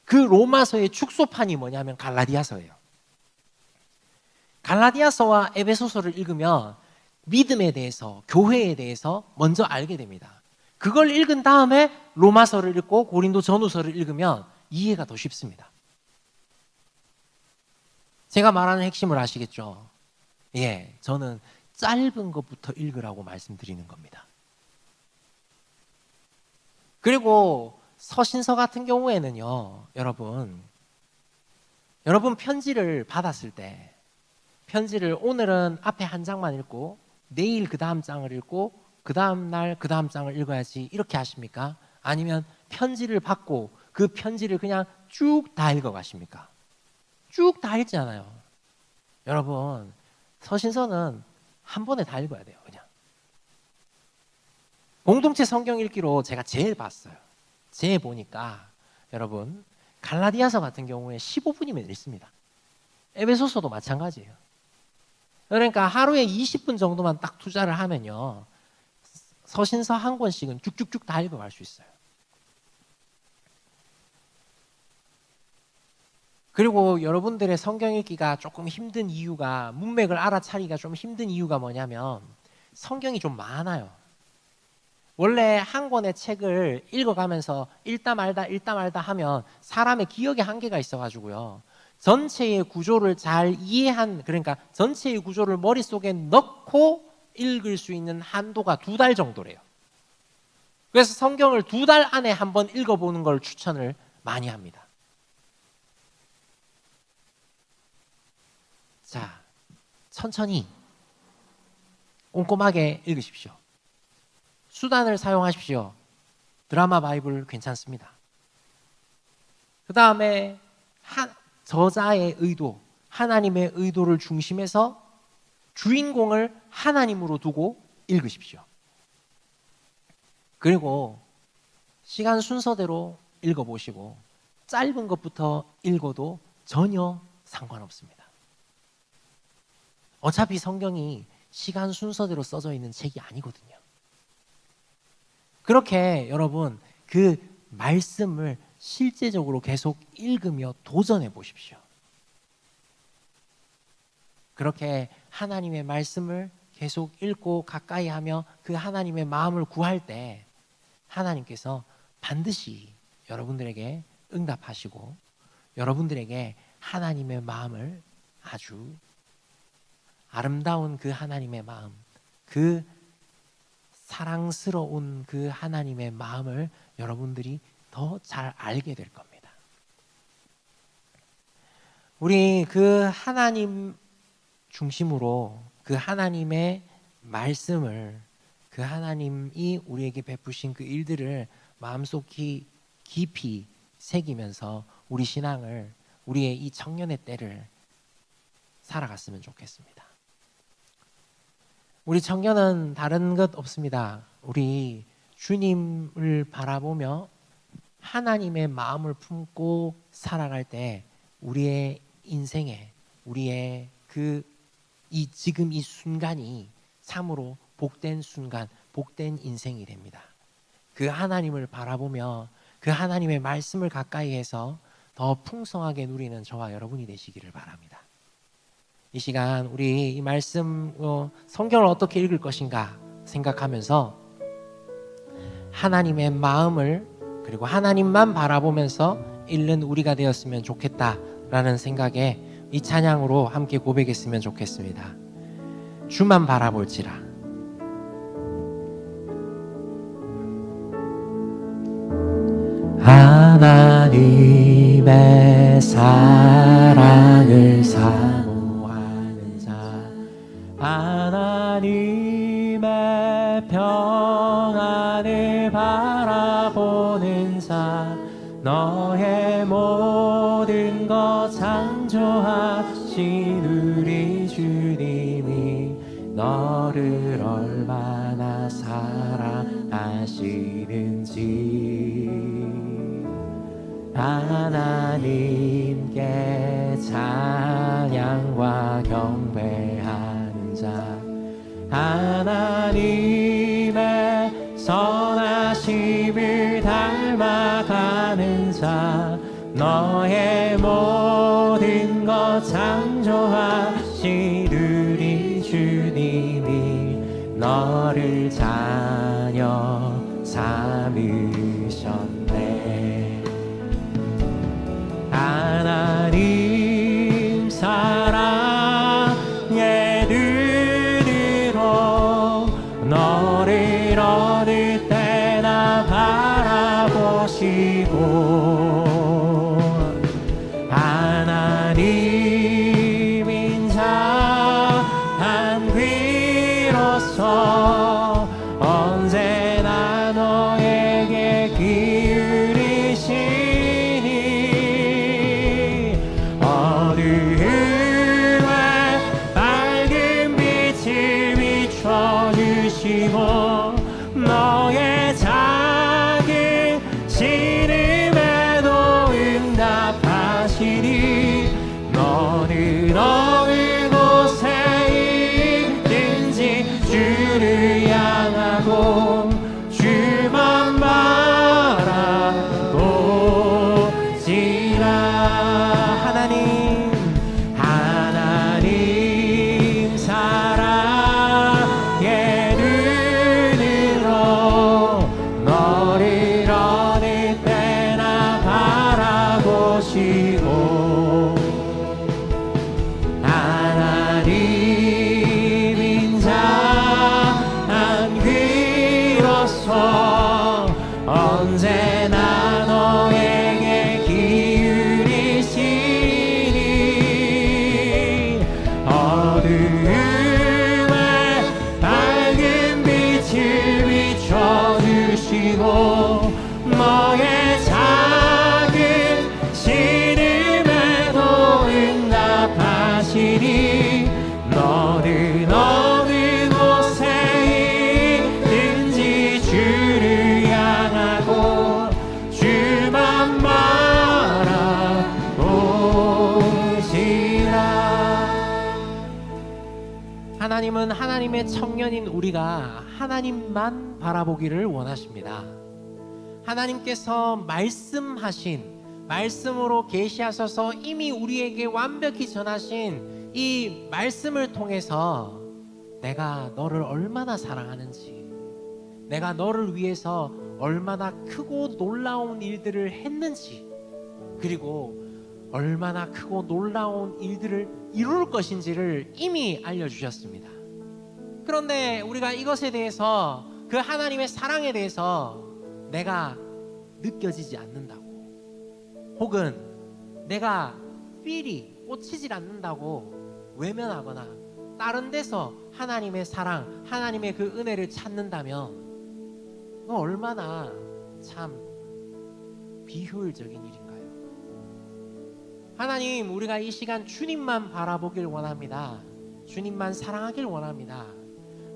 Speaker 1: 그 로마서의 축소판이 뭐냐면 갈라디아서예요. 갈라디아서와 에베소서를 읽으면 믿음에 대해서, 교회에 대해서 먼저 알게 됩니다. 그걸 읽은 다음에 로마서를 읽고 고린도 전후서를 읽으면 이해가 더 쉽습니다. 제가 말하는 핵심을 아시겠죠? 예, 저는 짧은 것부터 읽으라고 말씀드리는 겁니다. 그리고 서신서 같은 경우에는요, 여러분 편지를 받았을 때 편지를 오늘은 앞에 한 장만 읽고 내일 그 다음 장을 읽고 그 다음 날 그 다음 장을 읽어야지 이렇게 하십니까? 아니면 편지를 받고 그 편지를 그냥 쭉 다 읽어 가십니까? 쭉 다 읽지 않아요. 여러분 서신서는 한 번에 다 읽어야 돼요. 그냥 공동체 성경 읽기로 제가 제일 봤어요. 제일 보니까 여러분 갈라디아서 같은 경우에 15분이면 읽습니다. 에베소서도 마찬가지예요. 그러니까 하루에 20분 정도만 딱 투자를 하면요 서신서 한 권씩은 쭉쭉쭉 다 읽어갈 수 있어요. 그리고 여러분들의 성경 읽기가 조금 힘든 이유가, 문맥을 알아차리기가 좀 힘든 이유가 뭐냐면 성경이 좀 많아요. 원래 한 권의 책을 읽어가면서 읽다 말다 하면 사람의 기억에 한계가 있어가지고요. 전체의 구조를 잘 이해한, 그러니까 전체의 구조를 머릿속에 넣고 읽을 수 있는 한도가 2달 정도래요. 그래서 성경을 2달 안에 한번 읽어보는 걸 추천을 많이 합니다. 자, 천천히 꼼꼼하게 읽으십시오. 수단을 사용하십시오. 드라마 바이블 괜찮습니다. 그 다음에 저자의 의도, 하나님의 의도를 중심해서 주인공을 하나님으로 두고 읽으십시오. 그리고 시간 순서대로 읽어보시고 짧은 것부터 읽어도 전혀 상관없습니다. 어차피 성경이 시간 순서대로 써져 있는 책이 아니거든요. 그렇게 여러분 그 말씀을 실제적으로 계속 읽으며 도전해 보십시오. 그렇게 하나님의 말씀을 계속 읽고 가까이 하며 그 하나님의 마음을 구할 때 하나님께서 반드시 여러분들에게 응답하시고 여러분들에게 하나님의 마음을 아주 아름다운 그 하나님의 마음, 그 사랑스러운 그 하나님의 마음을 여러분들이 더 잘 알게 될 겁니다. 우리 그 하나님 중심으로 그 하나님의 말씀을, 그 하나님이 우리에게 베푸신 그 일들을 마음속 깊이 새기면서 우리 신앙을, 우리의 이 청년의 때를 살아갔으면 좋겠습니다. 우리 청년은 다른 것 없습니다. 우리 주님을 바라보며 하나님의 마음을 품고 살아갈 때 우리의 인생에, 우리의 지금 이 순간이 참으로 복된 순간, 복된 인생이 됩니다. 그 하나님을 바라보며 그 하나님의 말씀을 가까이 해서 더 풍성하게 누리는 저와 여러분이 되시기를 바랍니다. 이 시간 우리 이 말씀 성경을 어떻게 읽을 것인가 생각하면서 하나님의 마음을 그리고 하나님만 바라보면서 읽는 우리가 되었으면 좋겠다라는 생각에 이 찬양으로 함께 고백했으면 좋겠습니다. 주만 바라볼지라. 하나님의 사랑을 사모하는 자, 하나님의 평안을 바라보는 자, 너의 모든 것 창조하신 우리 주님이 너를 얼마나 사랑하시는지 하나님께 찬양과 경배하는 자, 하나님의 선하심을 닮아가는 자, 너의 모든 것 창조하신 우리 주님이 너를 자녀 삼으셨네. 하나님 사랑의 눈으로 너를 어느 때나 바라보시고 하나님인 자 한 귀로서 언제나 너에게 기울이시니 어두움에 밝은 빛을 비춰주시고 너의 작은 신음에도 응답하시니 너는 어느 곳에 있든지 주를 향하고 주만 바라보지라. 하나님 사랑의 눈으로 너를 어느 때나 바라보시고 하나님인 자 한 귀로서 언제나 너에게 기울이시니 어두움에 밝은 빛을 비춰주시고 너의 작은 신음에도 응답하시니 너는 어느 곳에 있든지 주를 향하고 주만 바라보시라. 하나님은 하나님의 청년인 우리가 하나님만 바라보기를 원하십니다. 하나님께서 말씀으로 계시하셔서 이미 우리에게 완벽히 전하신 이 말씀을 통해서 내가 너를 얼마나 사랑하는지, 내가 너를 위해서 얼마나 크고 놀라운 일들을 했는지, 그리고 얼마나 크고 놀라운 일들을 이룰 것인지를 이미 알려주셨습니다. 그런데 우리가 이것에 대해서, 그 하나님의 사랑에 대해서 내가 느껴지지 않는다고, 혹은 내가 필이 꽂히질 않는다고 외면하거나 다른 데서 하나님의 사랑, 하나님의 그 은혜를 찾는다면 그건 얼마나 참 비효율적인 일인가요? 하나님, 우리가 이 시간 주님만 바라보길 원합니다. 주님만 사랑하길 원합니다.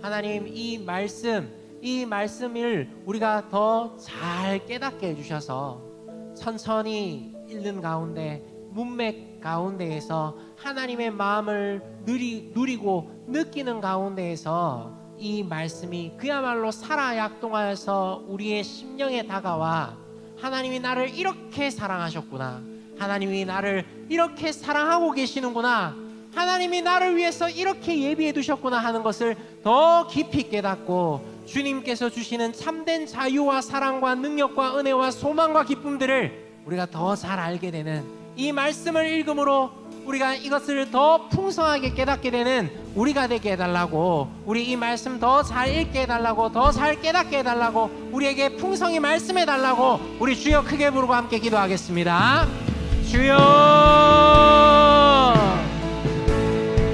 Speaker 1: 하나님, 이 말씀을 우리가 더 잘 깨닫게 해주셔서 천천히 읽는 가운데, 문맥 가운데에서 하나님의 마음을 누리고 느끼는 가운데에서 이 말씀이 그야말로 살아약동하여서 우리의 심령에 다가와, 하나님이 나를 이렇게 사랑하셨구나, 하나님이 나를 이렇게 사랑하고 계시는구나, 하나님이 나를 위해서 이렇게 예비해 두셨구나 하는 것을 더 깊이 깨닫고, 주님께서 주시는 참된 자유와 사랑과 능력과 은혜와 소망과 기쁨들을 우리가 더 잘 알게 되는, 이 말씀을 읽음으로 우리가 이것을 더 풍성하게 깨닫게 되는 우리가 되게 해달라고, 우리 이 말씀 더 잘 읽게 해달라고, 더 잘 깨닫게 해달라고, 우리에게 풍성히 말씀해 달라고 우리 주여 크게 부르고 함께 기도하겠습니다. 주여,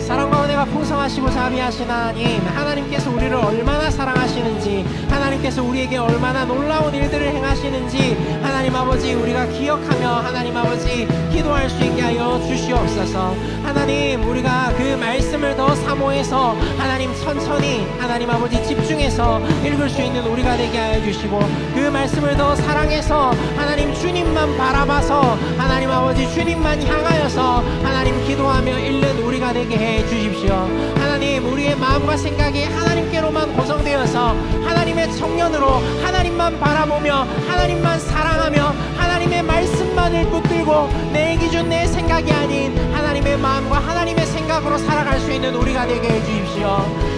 Speaker 1: 사랑과 은혜가 풍성하시고 자비하신 하나님, 하나님께서 우리를 얼마나 사랑하시는지, 하나님께서 우리에게 얼마나 놀라운 일들을 행하시는지 하나님 아버지 우리가 기억하며 하나님 아버지 기도할 수 있게 하여 주시옵소서. 하나님, 우리가 그 말씀을 더 사모해서 하나님 천천히 하나님 아버지 집중해서 읽을 수 있는 우리가 되게 하여 주시고, 그 말씀을 더 사랑해서 하나님 주님만 바라봐서 하나님 아버지 주님만 향하여서 하나님 기도하며 읽는 우리가 되게 해 주십시오. 하나님, 우리의 마음과 생각이 하나님께로만 고정되어서 하나님의 청년으로 하나님만 바라보며 하나님만 사랑하며 하나님의 말씀만을 붙들고 내 기준 내 생각이 아닌 하나님의 마음과 하나님의 생각으로 살아갈 수 있는 우리가 되게 해주십시오.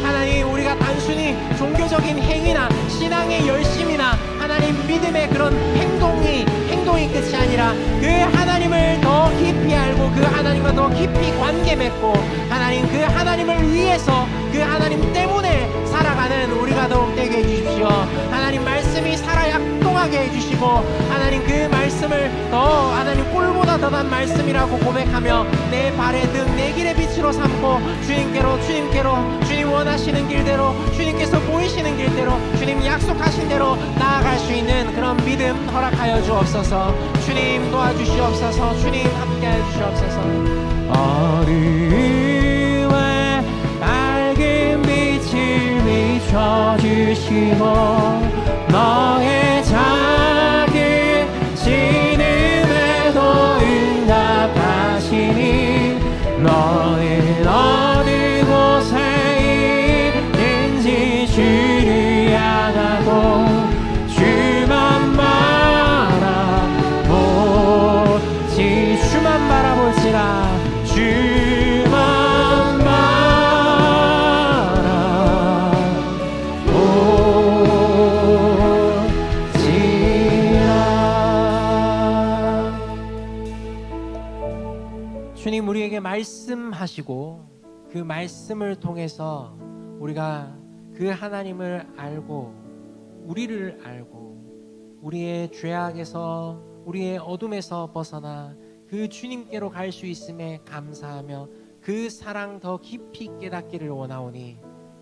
Speaker 1: 하나님, 우리가 단순히 종교적인 행위나 신앙의 열심이나 하나님 믿음의 그런 행동이 끝이 아니라 그 하나님을 더 깊이 알고 그 하나님과 더 깊이 관계 맺고 하나님, 그 하나님을 위해서 그 하나님 때문에 살아가는 우리가 더욱 되게 해주십시오. 하나님, 말씀이 살아약동하게 해주시고 하나님, 그 말씀을 더 하나님 꿀보다 더한 말씀이라고 고백하며 내 발의 등 내 길의 빛으로 삼고 주님께로 주님 원하시는 길대로, 주님께서 보이시는 길대로, 주님 약속하신 대로 나아갈 수 있는 그런 믿음 허락하여 주옵소서. 주님 도와주시옵소서. 주님 함께하여 주시옵소서. 어둠에 밝은 빛을 비춰주시고 너의 작은 신음에도 응답하시니 너는 어느 곳에 있는지 주를 향하고 주만 바라볼지라 주만 바라볼지라. 주님, 우리에게 말씀하시고 그 말씀을 통해서 우리가 그 하나님을 알고 우리를 알고 우리의 죄악에서 우리의 어둠에서 벗어나 그 주님께로 갈 수 있음에 감사하며 그 사랑 더 깊이 깨닫기를 원하오니,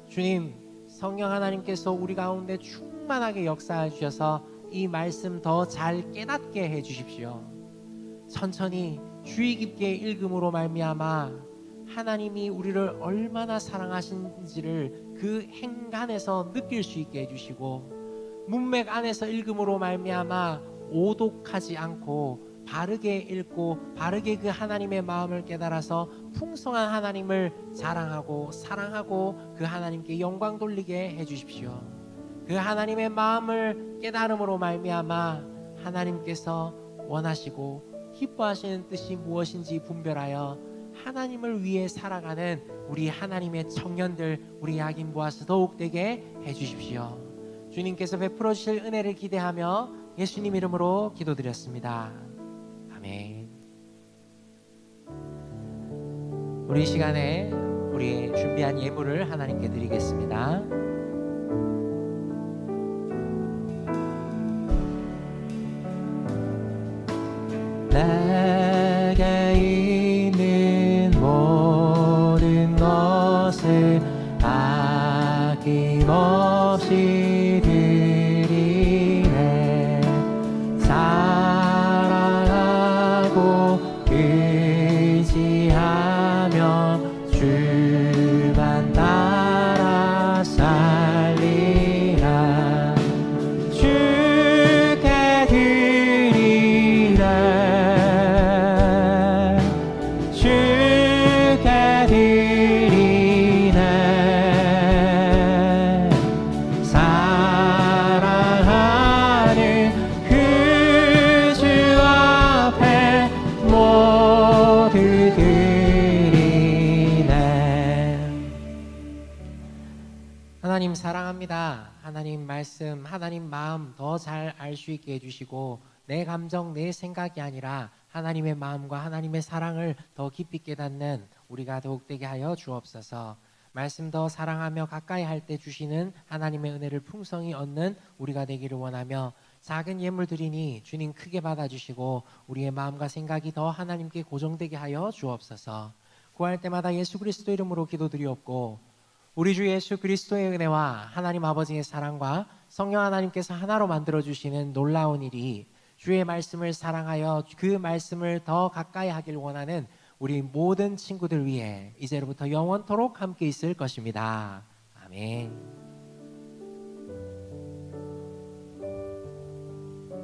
Speaker 1: 주님, 성령 하나님께서 우리 가운데 충만하게 역사해 주셔서 이 말씀 더 잘 깨닫게 해 주십시오. 천천히 주의 깊게 읽음으로 말미암아 하나님이 우리를 얼마나 사랑하신지를 그 행간에서 느낄 수 있게 해주시고, 문맥 안에서 읽음으로 말미암아 오독하지 않고 바르게 읽고 바르게 그 하나님의 마음을 깨달아서 풍성한 하나님을 자랑하고 사랑하고 그 하나님께 영광 돌리게 해주십시오. 그 하나님의 마음을 깨달음으로 말미암아 하나님께서 원하시고 기뻐하시는 뜻이 무엇인지 분별하여 하나님을 위해 살아가는 우리 하나님의 청년들, 우리 야긴 보아스 더욱 되게 해주십시오. 주님께서 베풀어 주실 은혜를 기대하며 예수님 이름으로 기도드렸습니다. 아멘. 우리 이 시간에 우리 준비한 예물을 하나님께 드리겠습니다. 내게 있는 모든 것을 아낌없이 드리네. 사랑하고 의지하며 주만 따라 살리라. 주께 드리네. 주께 드리네. 사랑하는 그 주 앞에 모두 드리네. 하나님 사랑합니다. 하나님 말씀, 하나님 마음 더 잘 알 수 있게 해주시고 내 감정, 내 생각이 아니라 하나님의 마음과 하나님의 사랑을 더 깊이 깨닫는 우리가 더욱 되게 하여 주옵소서. 말씀 더 사랑하며 가까이 할 때 주시는 하나님의 은혜를 풍성히 얻는 우리가 되기를 원하며 작은 예물 드리니 주님 크게 받아주시고 우리의 마음과 생각이 더 하나님께 고정되게 하여 주옵소서. 구할 때마다 예수 그리스도 이름으로 기도드리옵고 우리 주 예수 그리스도의 은혜와 하나님 아버지의 사랑과 성령 하나님께서 하나로 만들어주시는 놀라운 일이 주의 말씀을 사랑하여 그 말씀을 더 가까이 하길 원하는 우리 모든 친구들 위해 이제로부터 영원토록 함께 있을 것입니다. 아멘.